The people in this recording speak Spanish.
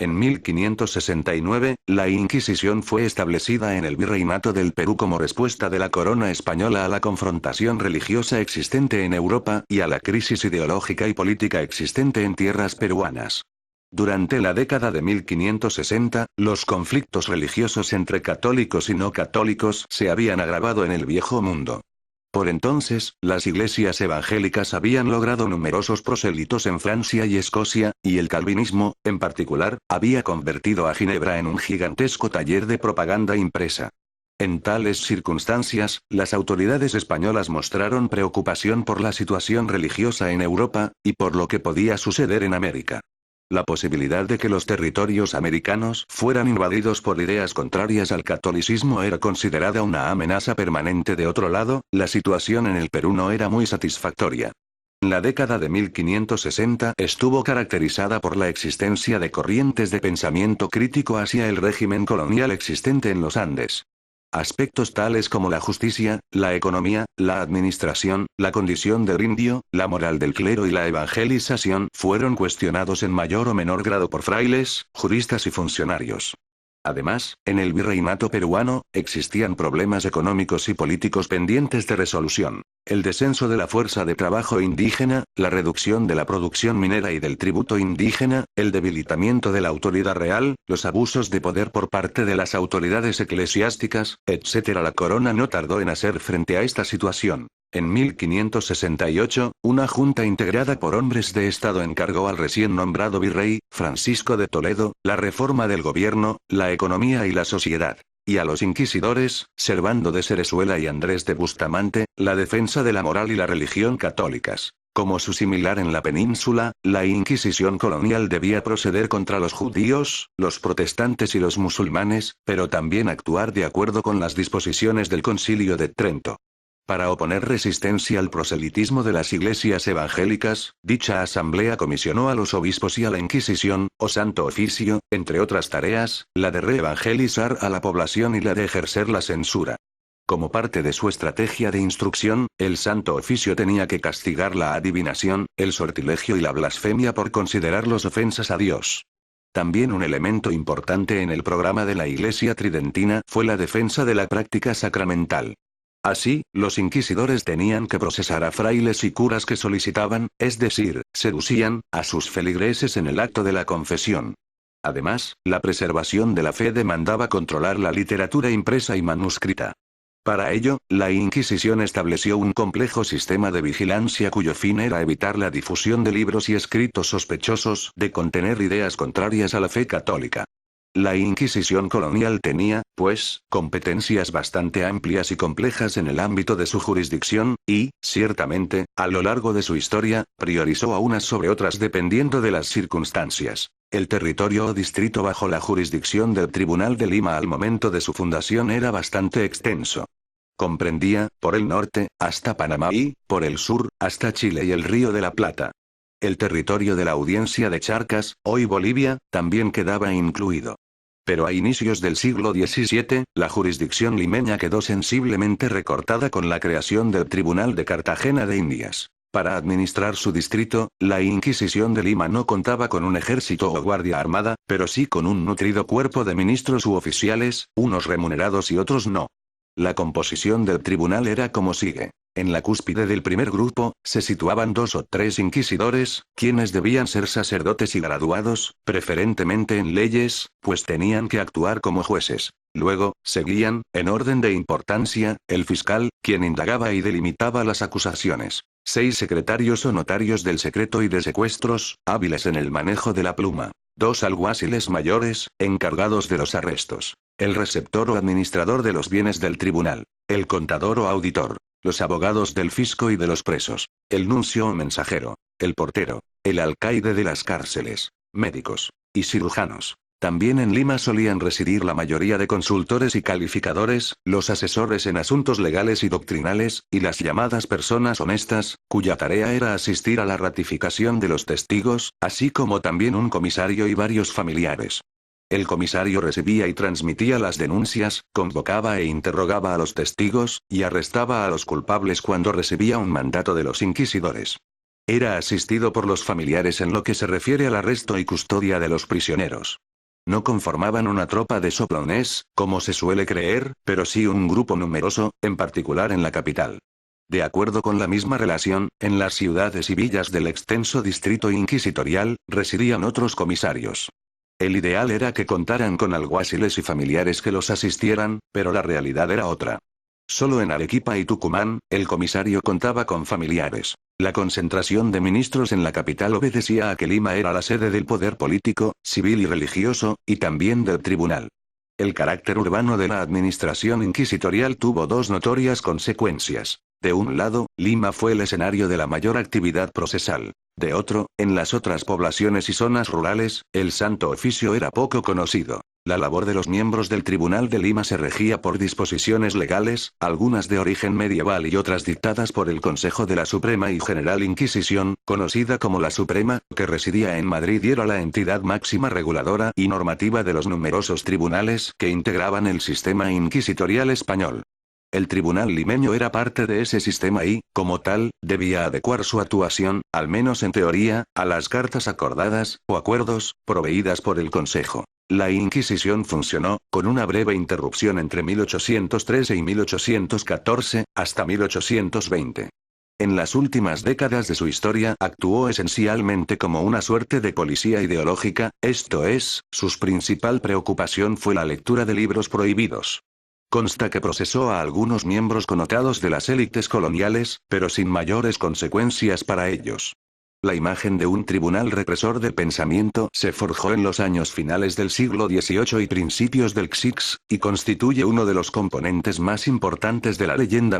En 1569, la Inquisición fue establecida en el Virreinato del Perú como respuesta de la corona española a la confrontación religiosa existente en Europa y a la crisis ideológica y política existente en tierras peruanas. Durante la década de 1560, los conflictos religiosos entre católicos y no católicos se habían agravado en el Viejo Mundo. Por entonces, las iglesias evangélicas habían logrado numerosos prosélitos en Francia y Escocia, y el calvinismo, en particular, había convertido a Ginebra en un gigantesco taller de propaganda impresa. En tales circunstancias, las autoridades españolas mostraron preocupación por la situación religiosa en Europa, y por lo que podía suceder en América. La posibilidad de que los territorios americanos fueran invadidos por ideas contrarias al catolicismo era considerada una amenaza permanente. De otro lado, la situación en el Perú no era muy satisfactoria. La década de 1560 estuvo caracterizada por la existencia de corrientes de pensamiento crítico hacia el régimen colonial existente en los Andes. Aspectos tales como la justicia, la economía, la administración, la condición del indio, la moral del clero y la evangelización fueron cuestionados en mayor o menor grado por frailes, juristas y funcionarios. Además, en el virreinato peruano, existían problemas económicos y políticos pendientes de resolución. El descenso de la fuerza de trabajo indígena, la reducción de la producción minera y del tributo indígena, el debilitamiento de la autoridad real, los abusos de poder por parte de las autoridades eclesiásticas, etc. La corona no tardó en hacer frente a esta situación. En 1568, una junta integrada por hombres de Estado encargó al recién nombrado virrey, Francisco de Toledo, la reforma del gobierno, la economía y la sociedad. Y a los inquisidores, Servando de Cerezuela y Andrés de Bustamante, la defensa de la moral y la religión católicas. Como su similar en la península, la Inquisición colonial debía proceder contra los judíos, los protestantes y los musulmanes, pero también actuar de acuerdo con las disposiciones del Concilio de Trento. Para oponer resistencia al proselitismo de las iglesias evangélicas, dicha asamblea comisionó a los obispos y a la Inquisición, o Santo Oficio, entre otras tareas, la de reevangelizar a la población y la de ejercer la censura. Como parte de su estrategia de instrucción, el Santo Oficio tenía que castigar la adivinación, el sortilegio y la blasfemia por considerarlos ofensas a Dios. También un elemento importante en el programa de la Iglesia Tridentina fue la defensa de la práctica sacramental. Así, los inquisidores tenían que procesar a frailes y curas que solicitaban, es decir, seducían, a sus feligreses en el acto de la confesión. Además, la preservación de la fe demandaba controlar la literatura impresa y manuscrita. Para ello, la Inquisición estableció un complejo sistema de vigilancia cuyo fin era evitar la difusión de libros y escritos sospechosos de contener ideas contrarias a la fe católica. La Inquisición colonial tenía, pues, competencias bastante amplias y complejas en el ámbito de su jurisdicción, y, ciertamente, a lo largo de su historia, priorizó a unas sobre otras dependiendo de las circunstancias. El territorio o distrito bajo la jurisdicción del Tribunal de Lima al momento de su fundación era bastante extenso. Comprendía, por el norte, hasta Panamá y, por el sur, hasta Chile y el Río de la Plata. El territorio de la Audiencia de Charcas, hoy Bolivia, también quedaba incluido. Pero a inicios del siglo XVII, la jurisdicción limeña quedó sensiblemente recortada con la creación del Tribunal de Cartagena de Indias. Para administrar su distrito, la Inquisición de Lima no contaba con un ejército o guardia armada, pero sí con un nutrido cuerpo de ministros u oficiales, unos remunerados y otros no. La composición del tribunal era como sigue. En la cúspide del primer grupo, se situaban 2 o 3 inquisidores, quienes debían ser sacerdotes y graduados, preferentemente en leyes, pues tenían que actuar como jueces. Luego, seguían, en orden de importancia, el fiscal, quien indagaba y delimitaba las acusaciones. 6 secretarios o notarios del secreto y de secuestros, hábiles en el manejo de la pluma. 2 alguaciles mayores, encargados de los arrestos. El receptor o administrador de los bienes del tribunal. El contador o auditor. Los abogados del fisco y de los presos. El nuncio o mensajero. El portero. El alcaide de las cárceles. Médicos. Y cirujanos. También en Lima solían residir la mayoría de consultores y calificadores, los asesores en asuntos legales y doctrinales, y las llamadas personas honestas, cuya tarea era asistir a la ratificación de los testigos, así como también un comisario y varios familiares. El comisario recibía y transmitía las denuncias, convocaba e interrogaba a los testigos, y arrestaba a los culpables cuando recibía un mandato de los inquisidores. Era asistido por los familiares en lo que se refiere al arresto y custodia de los prisioneros. No conformaban una tropa de soplones, como se suele creer, pero sí un grupo numeroso, en particular en la capital. De acuerdo con la misma relación, en las ciudades y villas del extenso distrito inquisitorial, residían otros comisarios. El ideal era que contaran con alguaciles y familiares que los asistieran, pero la realidad era otra. Solo en Arequipa y Tucumán, el comisario contaba con familiares. La concentración de ministros en la capital obedecía a que Lima era la sede del poder político, civil y religioso, y también del tribunal. El carácter urbano de la administración inquisitorial tuvo dos notorias consecuencias. De un lado, Lima fue el escenario de la mayor actividad procesal. De otro, en las otras poblaciones y zonas rurales, el Santo Oficio era poco conocido. La labor de los miembros del Tribunal de Lima se regía por disposiciones legales, algunas de origen medieval y otras dictadas por el Consejo de la Suprema y General Inquisición, conocida como la Suprema, que residía en Madrid y era la entidad máxima reguladora y normativa de los numerosos tribunales que integraban el sistema inquisitorial español. El tribunal limeño era parte de ese sistema y, como tal, debía adecuar su actuación, al menos en teoría, a las cartas acordadas, o acuerdos, proveídas por el Consejo. La Inquisición funcionó, con una breve interrupción entre 1813 y 1814, hasta 1820. En las últimas décadas de su historia actuó esencialmente como una suerte de policía ideológica, esto es, su principal preocupación fue la lectura de libros prohibidos. Consta que procesó a algunos miembros connotados de las élites coloniales, pero sin mayores consecuencias para ellos. La imagen de un tribunal represor del pensamiento se forjó en los años finales del siglo XVIII y principios del XIX, y constituye uno de los componentes más importantes de la leyenda